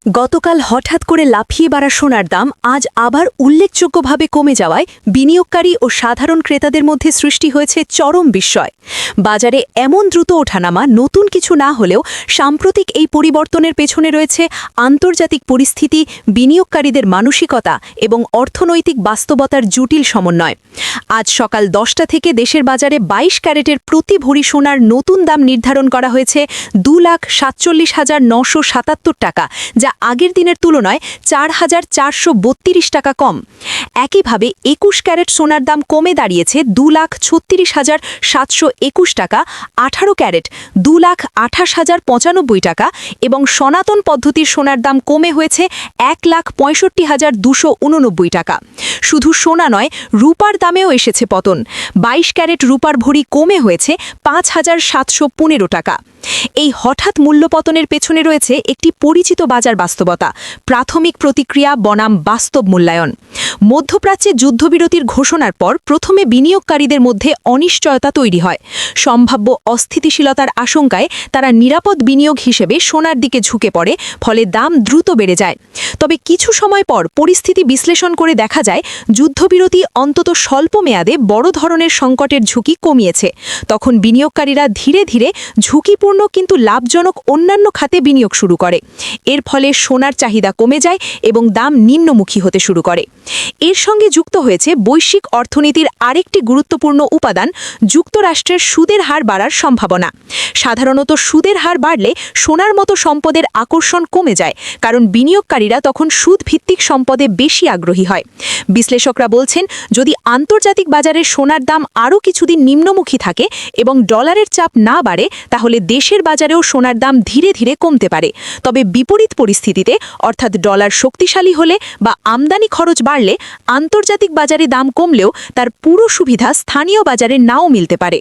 গতকাল হঠাৎ করে লাফিয়ে বাড়া সোনার দাম আজ আবার উল্লেখযোগ্যভাবে কমে যাওয়ায় বিনিয়োগকারী ও সাধারণ ক্রেতাদের মধ্যে সৃষ্টি হয়েছে চরম বিস্ময়। বাজারে এমন দ্রুত ওঠানামা নতুন কিছু না হলেও সাম্প্রতিক এই পরিবর্তনের পেছনে রয়েছে আন্তর্জাতিক পরিস্থিতি, বিনিয়োগকারীদের মানসিকতা এবং অর্থনৈতিক বাস্তবতার জটিল সমন্বয়। আজ সকাল 10টা থেকে দেশের বাজারে 22 ক্যারেটের প্রতি ভরি সোনার নতুন দাম নির্ধারণ করা হয়েছে 2,47,977 টাকা, যা আগের দিনের তুলনায় 4,432 টাকা কম। একইভাবে 21 ক্যারেট সোনার দাম কমে দাঁড়িয়েছে 2,36,721 টাকা, 18 ক্যারেট 2,28,095 টাকা এবং সনাতন পদ্ধতির সোনার দাম কমে হয়েছে 1,65,289 টাকা। শুধু সোনা নয়, রূপার দামেও এসেছে পতন। 22 ক্যারেট রূপার ভরি কমে হয়েছে 5,715 টাকা। এই হঠাৎ মূল্যপতনের পেছনে রয়েছে একটি পরিচিত বাজার বাস্তবতা, প্রাথমিক প্রতিক্রিয়া বনাম বাস্তব মূল্যায়ন। মধ্যপ্রাচ্যে যুদ্ধবিরতির ঘোষণার পর প্রথমে বিনিয়োগকারীদের মধ্যে অনিশ্চয়তা তৈরি হয়। সম্ভাব্য অস্থিতিশীলতার আশঙ্কায় তারা নিরাপদ বিনিয়োগ হিসেবে সোনার দিকে ঝুঁকে পড়ে, ফলে দাম দ্রুত বেড়ে যায়। তবে কিছু সময় পর পরিস্থিতি বিশ্লেষণ করে দেখা যায় যুদ্ধবিরতি অন্তত স্বল্প মেয়াদে বড় ধরনের সংকটের ঝুঁকি কমিয়েছে। তখন বিনিয়োগকারীরা ধীরে ধীরে ঝুঁকিপূর্ণ কিন্তু লাভজনক অন্যান্য খাতে বিনিয়োগ শুরু করে। এর ফলে সোনার চাহিদা কমে যায় এবং দাম নিম্নমুখী হতে শুরু করে। এর সঙ্গে যুক্ত হয়েছে বৈশ্বিক অর্থনীতির আরেকটি গুরুত্বপূর্ণ উপাদান, যুক্তরাষ্ট্রের সুদের হার বাড়ার সম্ভাবনা। সাধারণত সুদের হার বাড়লে সোনার মতো সম্পদের আকর্ষণ কমে যায়, কারণ বিনিয়োগকারীরা তখন সুদভিত্তিক সম্পদে বেশি আগ্রহী হয়। বিশ্লেষকরা বলছেন, যদি আন্তর্জাতিক বাজারে সোনার দাম আরও কিছুদিন নিম্নমুখী থাকে এবং ডলারের চাপ না বাড়ে, তাহলে দেশের বাজারেও সোনার দাম ধীরে ধীরে কমতে পারে। তবে বিপরীত পরিস্থিতিতে, অর্থাৎ ডলার শক্তিশালী হলে বা আমদানি খরচ বাড়লে আন্তর্জাতিক বাজারে দাম কমলেও তার পুরো সুবিধা স্থানীয় বাজারে নাও মিলতে পারে।